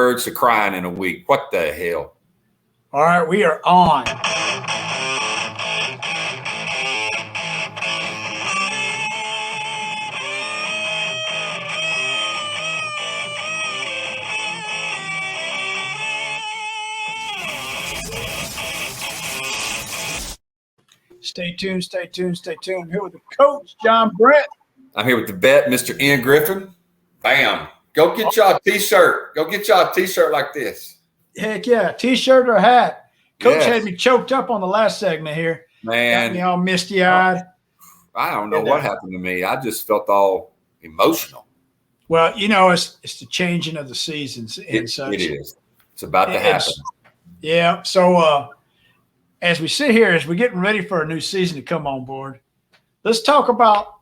birds to crying in a week. What the hell? All right, we are on. Stay tuned, stay tuned, stay tuned. I'm here with the coach, John Brent. I'm here with the vet, Mr. Ian Griffin. Bam. Go get y'all a T-shirt. Go get y'all a T-shirt like this. Heck yeah, T-shirt or hat. Coach had me choked up on the last segment here. Man. Got me all misty-eyed. I don't know what happened to me. I just felt all emotional. Well, you know, it's the changing of the seasons and such. It is. It's about to happen. Yeah. So as we sit here, as we're getting ready for a new season to come on board, let's talk about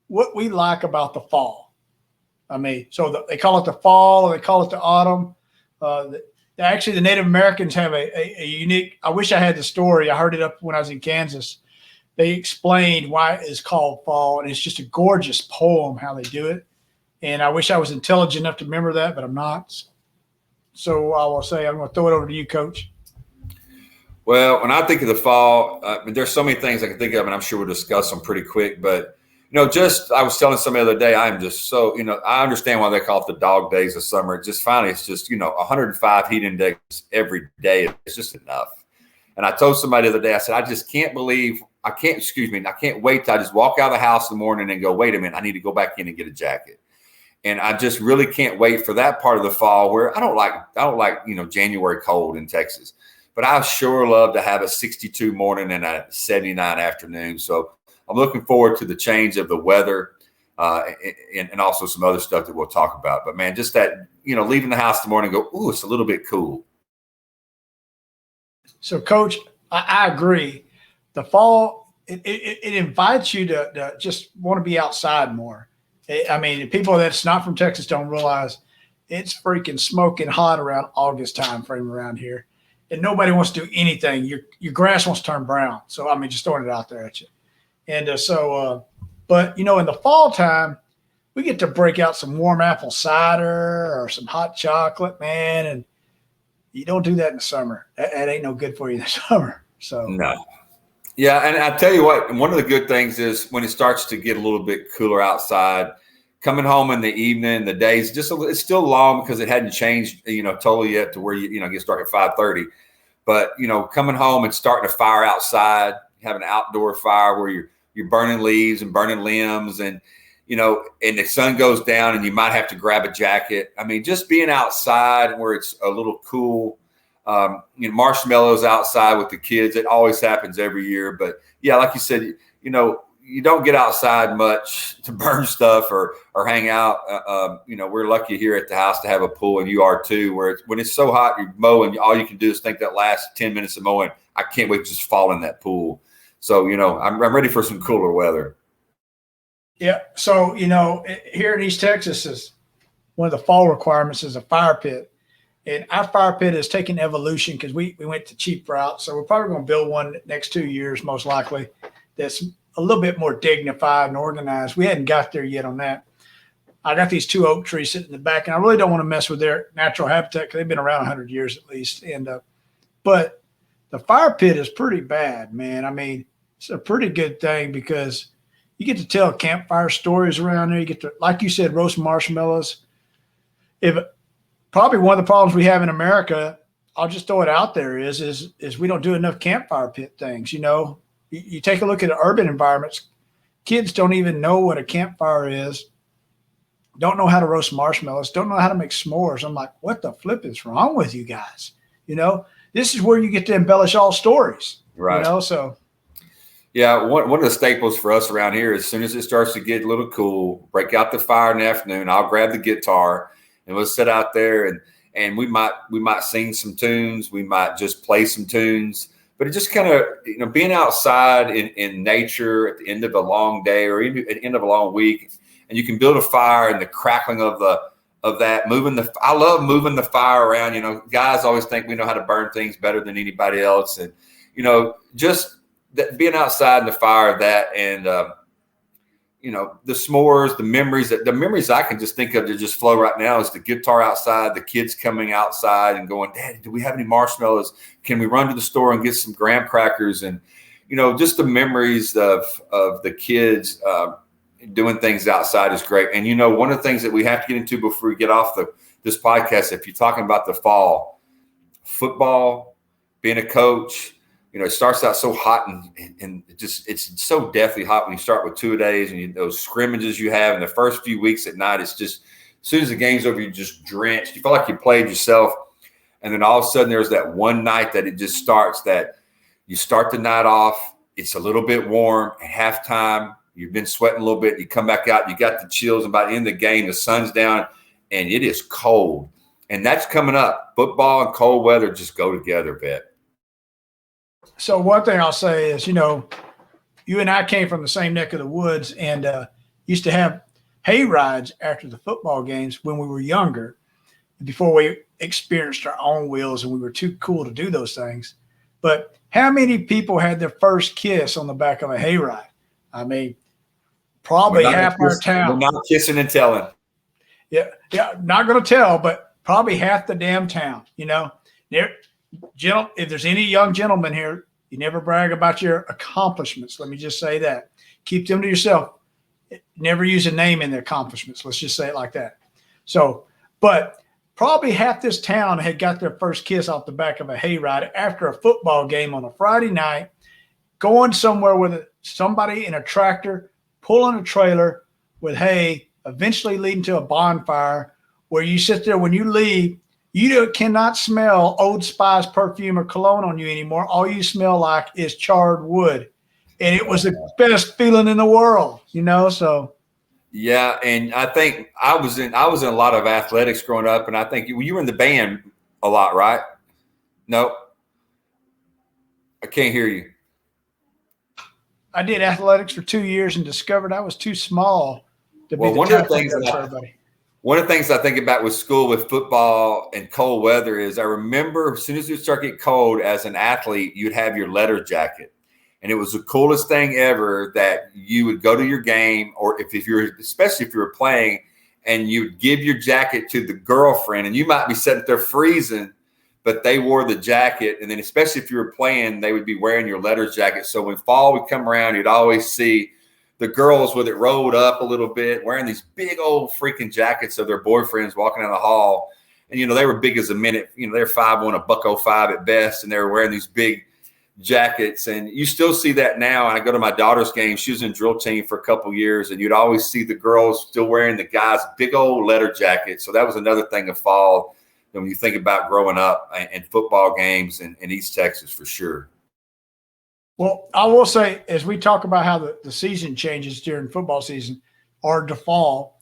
what we like about the fall. I mean, so they call it the fall, or they call it the autumn. Actually, the Native Americans have a unique – I wish I had the story. I heard it up when I was in Kansas. They explained why it's called fall, and it's just a gorgeous poem how they do it. And I wish I was intelligent enough to remember that, but I'm not. So I will say I'm going to throw it over to you, Coach. Well, when I think of the fall, there's so many things I can think of, and I'm sure we'll discuss them pretty quick. But, I was telling somebody the other day, I'm just so, I understand why they call it the dog days of summer. It's just 105 heat index every day. It's just enough. And I told somebody the other day, I said, I just can't I can't wait till I just walk out of the house in the morning and go, wait a minute, I need to go back in and get a jacket. And I just really can't wait for that part of the fall where I don't like, January cold in Texas, but I sure love to have a 62 morning and a 79 afternoon. So I'm looking forward to the change of the weather and also some other stuff that we'll talk about. But, man, just that, leaving the house in the morning and go, ooh, it's a little bit cool. So, Coach, I agree. The fall, it invites you to just want to be outside more. I mean, people that's not from Texas don't realize it's freaking smoking hot around August time frame around here. And nobody wants to do anything. Your grass wants to turn brown. So, I mean, just throwing it out there at you. And but, in the fall time, we get to break out some warm apple cider or some hot chocolate, man. And you don't do that in the summer. That ain't no good for you in the summer. So no. Yeah, and I tell you what, one of the good things is when it starts to get a little bit cooler outside, coming home in the evening, the days it's still long because it hadn't changed, totally yet to where you get started at 5:30. But coming home and starting a fire outside, have an outdoor fire where you're burning leaves and burning limbs, and and the sun goes down, and you might have to grab a jacket. I mean, just being outside where it's a little cool. Marshmallows outside with the kids. It always happens every year. But yeah, like you said, you don't get outside much to burn stuff or hang out. We're lucky here at the house to have a pool, and you are too, where when it's so hot, you mow and all you can do is think that last 10 minutes of mowing, I can't wait to just fall in that pool. So, I'm ready for some cooler weather. Yeah. So, here in East Texas is one of the fall requirements is a fire pit. And our fire pit is taking evolution because we went the cheap route. So we're probably going to build one next 2 years, most likely, that's a little bit more dignified and organized. We hadn't got there yet on that. I got these 2 oak trees sitting in the back, and I really don't want to mess with their natural habitat because they've been around 100 years at least. And but the fire pit is pretty bad, man. I mean, it's a pretty good thing because you get to tell campfire stories around there. You get to, like you said, roast marshmallows. Probably one of the problems we have in America, I'll just throw it out there, is we don't do enough campfire pit things. You take a look at the urban environments, kids don't even know what a campfire is, don't know how to roast marshmallows, don't know how to make s'mores. I'm like, what the flip is wrong with you guys? This is where you get to embellish all stories, right? So. Yeah, one of the staples for us around here, as soon as it starts to get a little cool, break out the fire in the afternoon, I'll grab the guitar, and we'll sit out there and we might sing some tunes. We might just play some tunes. But it just kind of, being outside in nature at the end of a long day or even at the end of a long week, and you can build a fire and the crackling of that, I love moving the fire around. Guys always think we know how to burn things better than anybody else. And, just being outside in the fire of that and the s'mores, the memories I can just think of that just flow right now is the guitar outside, the kids coming outside and going, Daddy, do we have any marshmallows? Can we run to the store and get some graham crackers? And, just the memories of the kids doing things outside is great. And, one of the things that we have to get into before we get off this podcast, if you're talking about the fall, football, being a coach, it starts out so hot and it's so deathly hot when you start with 2-a-days and those scrimmages you have in the first few weeks at night. It's just, as soon as the game's over, you're just drenched. You feel like you played yourself. And then all of a sudden there's that one night that it just starts, that you start the night off. It's a little bit warm at halftime. You've been sweating a little bit. You come back out, you got the chills, and by the end of the game, the sun's down and it is cold. And that's coming up. Football and cold weather just go together, Vet. So one thing I'll say is, you and I came from the same neck of the woods and used to have hay rides after the football games when we were younger, before we experienced our own wheels and we were too cool to do those things. But how many people had their first kiss on the back of a hay ride? I mean, probably half our town. We're not kissing and telling. Yeah, not going to tell, but probably half the damn town, If there's any young gentlemen here, you never brag about your accomplishments. Let me just say that. Keep them to yourself. Never use a name in the accomplishments. Let's just say it like that. So, but probably half this town had got their first kiss off the back of a hayride after a football game on a Friday night, going somewhere with somebody in a tractor, pulling a trailer with hay, eventually leading to a bonfire where you sit there. When you leave, you cannot smell Old Spice perfume or cologne on you anymore. All you smell like is charred wood. And it was the best feeling in the world, so. Yeah, and I think I was in a lot of athletics growing up, and I think you were in the band a lot, right? No, I can't hear you. I did athletics for 2 years and discovered I was too small to be one of the things I think about with school, with football and cold weather, is I remember as soon as it started getting cold as an athlete, you'd have your letter jacket. And it was the coolest thing ever that you would go to your game, or especially if you were playing, and you'd give your jacket to the girlfriend, and you might be sitting there freezing, but they wore the jacket. And then especially if you were playing, they would be wearing your letters jacket. So when fall would come around, you'd always see the girls with it rolled up a little bit, wearing these big old freaking jackets of their boyfriends walking down the hall. And, they were big as a minute. They're 5'1", $105 at best, and they were wearing these big jackets. And you still see that now. And I go to my daughter's game. She was in drill team for a couple years, and you'd always see the girls still wearing the guys' big old letter jackets. So that was another thing of fall when you think about growing up and football games in East Texas, for sure. Well, I will say, as we talk about how the season changes during football season or the fall,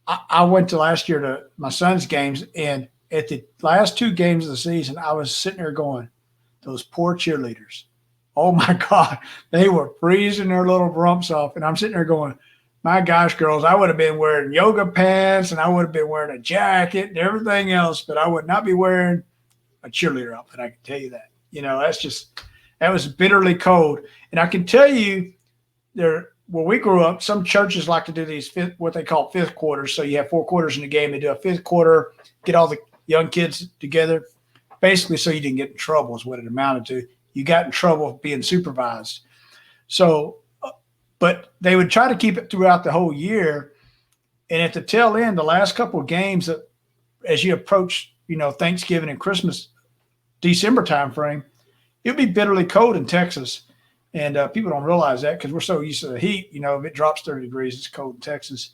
I went to last year to my son's games, and at the last 2 games of the season, I was sitting there going, those poor cheerleaders. Oh, my God. They were freezing their little rumps off, and I'm sitting there going, my gosh, girls, I would have been wearing yoga pants, and I would have been wearing a jacket and everything else, but I would not be wearing a cheerleader outfit. I can tell you that. That was bitterly cold. And I can tell you, where we grew up, some churches like to do these what they call fifth quarters. So you have 4 quarters in the game. They do a fifth quarter, get all the young kids together, basically so you didn't get in trouble is what it amounted to. You got in trouble being supervised. So, but they would try to keep it throughout the whole year. And at the tail end, the last couple of games, as you approach, Thanksgiving and Christmas, December timeframe, it'll be bitterly cold in Texas. And people don't realize that because we're so used to the heat. If it drops 30 degrees, it's cold in Texas.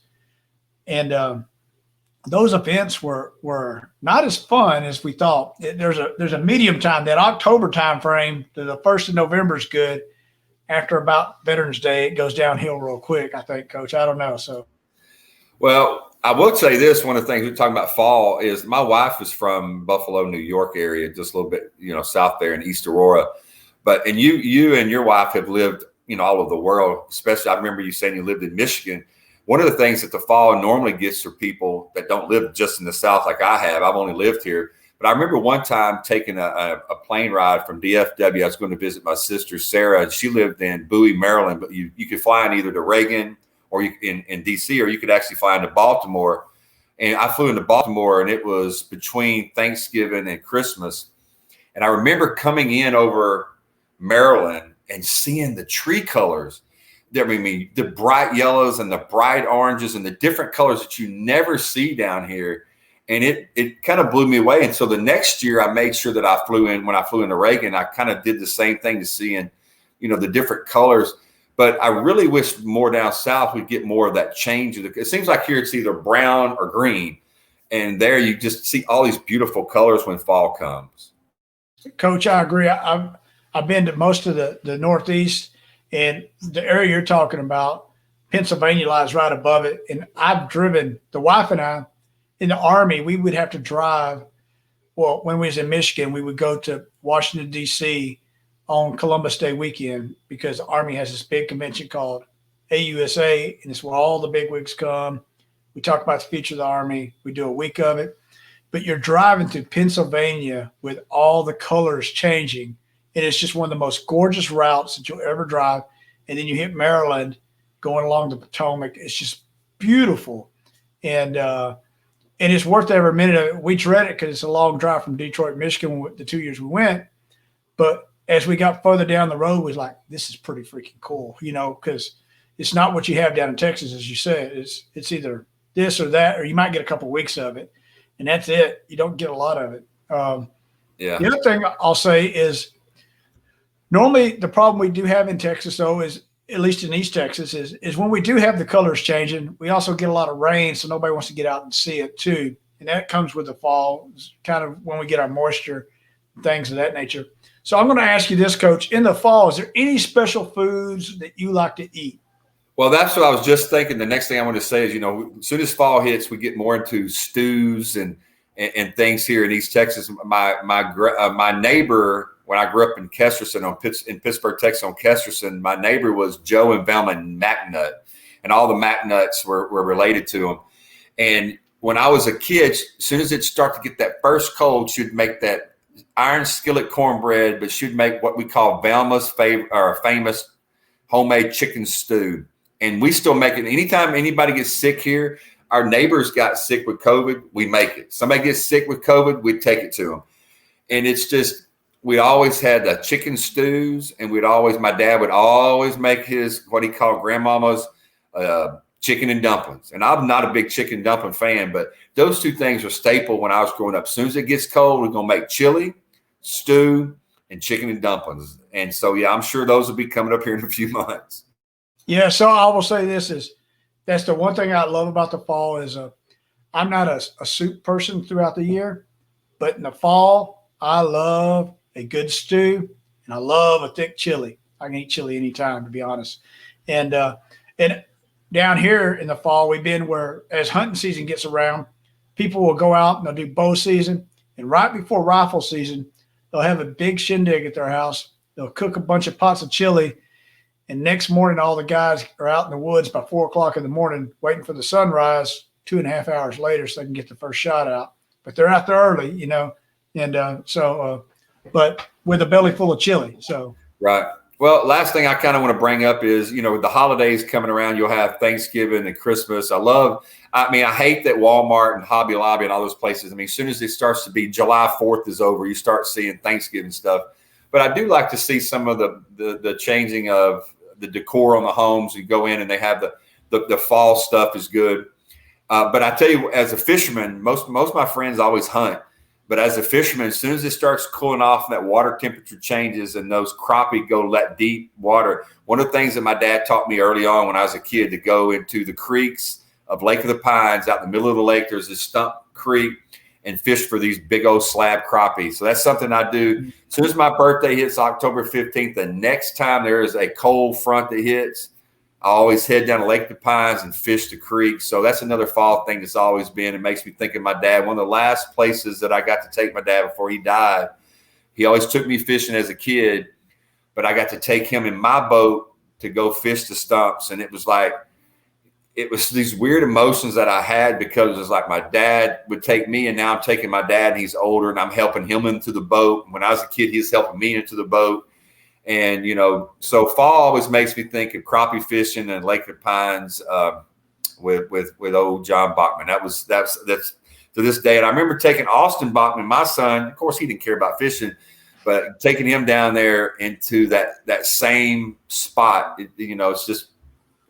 And those events were not as fun as we thought. There's a medium time. That October time frame, the 1st of November is good. After about Veterans Day, it goes downhill real quick, I think, Coach. I don't know. So, well, I will say this. One of the things we're talking about fall is my wife is from Buffalo, New York area, just a little bit, south there in East Aurora. And you and your wife have lived, all over the world, especially I remember you saying you lived in Michigan. One of the things that the fall normally gets for people that don't live just in the South like I have, I've only lived here. But I remember one time taking a plane ride from DFW. I was going to visit my sister, Sarah, and she lived in Bowie, Maryland. But you could fly in either to Reagan or in DC, or you could actually fly into Baltimore. And I flew into Baltimore, and it was between Thanksgiving and Christmas. And I remember coming in over Maryland and seeing the tree colors. I mean, the bright yellows and the bright oranges and the different colors that you never see down here. And it kind of blew me away. And so the next year I made sure that when I flew into Reagan, I kind of did the same thing to seeing, the different colors. But I really wish more down south we'd get more of that change. It seems like here it's either brown or green. And there you just see all these beautiful colors when fall comes. Coach, I agree. I've been to most of the Northeast, and the area you're talking about, Pennsylvania lies right above it. And I've driven, the wife and I, in the Army, we would have to drive. Well, when we was in Michigan, we would go to Washington, D.C. on Columbus Day weekend because the Army has this big convention called AUSA, and it's where all the bigwigs come. We talk about the future of the Army. We do a week of it. But you're driving through Pennsylvania with all the colors changing. And it's just one of the most gorgeous routes that you'll ever drive. And then you hit Maryland going along the Potomac. It's just beautiful. And it's worth every minute of it. We dread it because it's a long drive from Detroit, Michigan, the 2 years we went. But as we got further down the road, we was like, this is pretty freaking cool, because it's not what you have down in Texas, as you said. It's either this or that, or you might get a couple of weeks of it. And that's it. You don't get a lot of it. Yeah. The other thing I'll say is normally the problem we do have in Texas, though, is at least in East Texas, is when we do have the colors changing, we also get a lot of rain, so nobody wants to get out and see it too. And that comes with the fall. It's kind of when we get our moisture, things of that nature. So I'm going to ask you this, Coach. In the fall, is there any special foods that you like to eat? Well, that's what I was just thinking. The next thing I want to say is, as soon as fall hits, we get more into stews and things here in East Texas. My neighbor, when I grew up in Kesterson, in Pittsburgh, Texas, on Kesterson, my neighbor was Joe and Velma McNutt, and all the McNutts were related to him. And when I was a kid, as soon as it started to get that first cold, she'd make that iron skillet cornbread, but she'd make what we call Velma's famous homemade chicken stew. And we still make it. Anytime anybody gets sick here, our neighbors got sick with COVID, we make it. Somebody gets sick with COVID, we take it to them. And it's just, we always had the chicken stews, and my dad would always make what he called grandmama's chicken and dumplings. And I'm not a big chicken dumpling fan, but those two things are staple when I was growing up. As soon as it gets cold, we're going to make chili, stew, and chicken and dumplings. And so, yeah, I'm sure those will be coming up here in a few months. Yeah, so I will say that's the one thing I love about the fall is I'm not a soup person throughout the year, but in the fall, I love a good stew, and I love a thick chili. I can eat chili anytime, to be honest. And down here in the fall, we've been where as hunting season gets around, people will go out and they'll do bow season. And right before rifle season, they'll have a big shindig at their house. They'll cook a bunch of pots of chili. And next morning, all the guys are out in the woods by 4 o'clock in the morning, waiting for the sunrise 2.5 hours later so they can get the first shot out. But they're out there early, but with a belly full of chili. So right. Well, last thing I kind of want to bring up is, with the holidays coming around, you'll have Thanksgiving and Christmas. I hate that Walmart and Hobby Lobby and all those places. As soon as it starts to be July 4th is over, you start seeing Thanksgiving stuff. But I do like to see some of the changing of the decor on the homes. You go in and they have the fall stuff is good. But I tell you, as a fisherman, most of my friends always hunt. But as a fisherman, as soon as it starts cooling off and that water temperature changes and those crappie go that deep water, one of the things that my dad taught me early on when I was a kid to go into the creeks of Lake of the Pines, out in the middle of the lake, there's this stump creek, and fish for these big old slab crappie. So that's something I do. As soon as my birthday hits October 15th, the next time there is a cold front that hits, I always head down to Lake of the Pines and fish the creek. So that's another fall thing that's always been. It makes me think of my dad. One of the last places that I got to take my dad before he died, he always took me fishing as a kid, but I got to take him in my boat to go fish the stumps. And it was these weird emotions that I had because it was like my dad would take me, and now I'm taking my dad, and he's older, and I'm helping him into the boat. When I was a kid, he was helping me into the boat. And, so fall always makes me think of crappie fishing and Lake of Pines with old John Bachman. That's to this day. And I remember taking Austin Bachman, my son. Of course, he didn't care about fishing, but taking him down there into that same spot.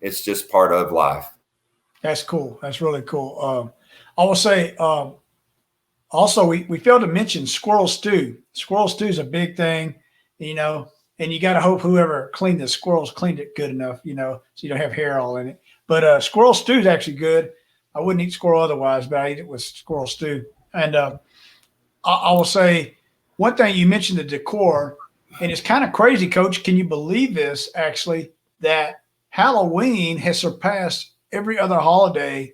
It's just part of life. That's cool. That's really cool. I will say also we failed to mention squirrel stew. Squirrel stew is a big thing, and you got to hope whoever cleaned the squirrels cleaned it good enough, so you don't have hair all in it. But squirrel stew is actually good. I wouldn't eat squirrel otherwise, but I eat it with squirrel stew. And I will say one thing, you mentioned the decor, and it's kind of crazy, Coach. Can you believe this, actually, that Halloween has surpassed every other holiday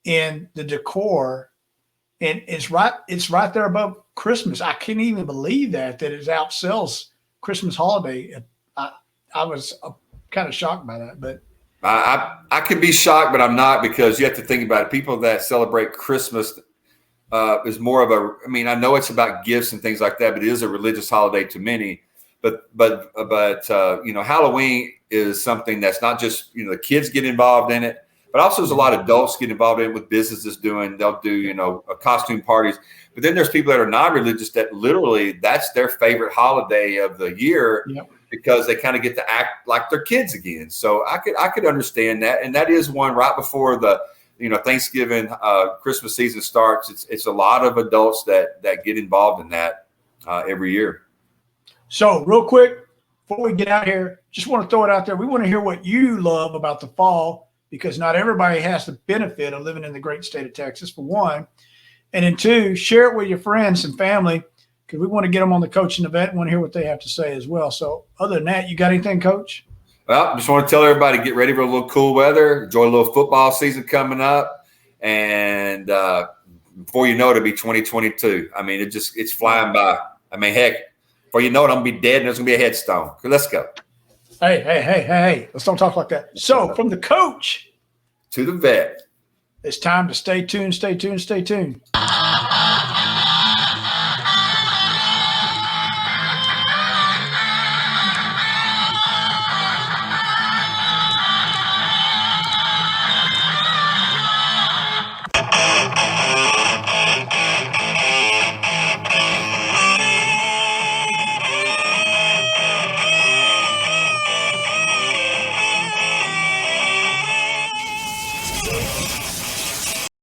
in the decor, and it's right there above Christmas. I can't even believe that it outsells Christmas holiday. I was kind of shocked by that, but I could be shocked, but I'm not, because you have to think about it. People that celebrate Christmas is more of I know it's about gifts and things like that, but it is a religious holiday to many. But Halloween is something that's not just, the kids get involved in it, but also there's a lot of adults get involved in it with businesses they'll do, costume parties. But then there's people that are non-religious that literally that's their favorite holiday of the year. Yep. Because they kind of get to act like their kids again. So I could understand that. And that is one right before the, Thanksgiving, Christmas season starts. It's a lot of adults that get involved in that every year. So real quick, before we get out here, just want to throw it out there. We want to hear what you love about the fall, because not everybody has the benefit of living in the great state of Texas, for one. And then two, share it with your friends and family, because we want to get them on the Coach and the Vet and want to hear what they have to say as well. So other than that, you got anything, Coach? Well, just want to tell everybody, get ready for a little cool weather. Enjoy a little football season coming up. And before you know it, it'll be 2022. It's flying by. Heck, before you know it, I'm going to be dead and there's going to be a headstone. Okay, let's go. Hey. Let's don't talk like that. So from the Coach to the Vet, it's time to stay tuned.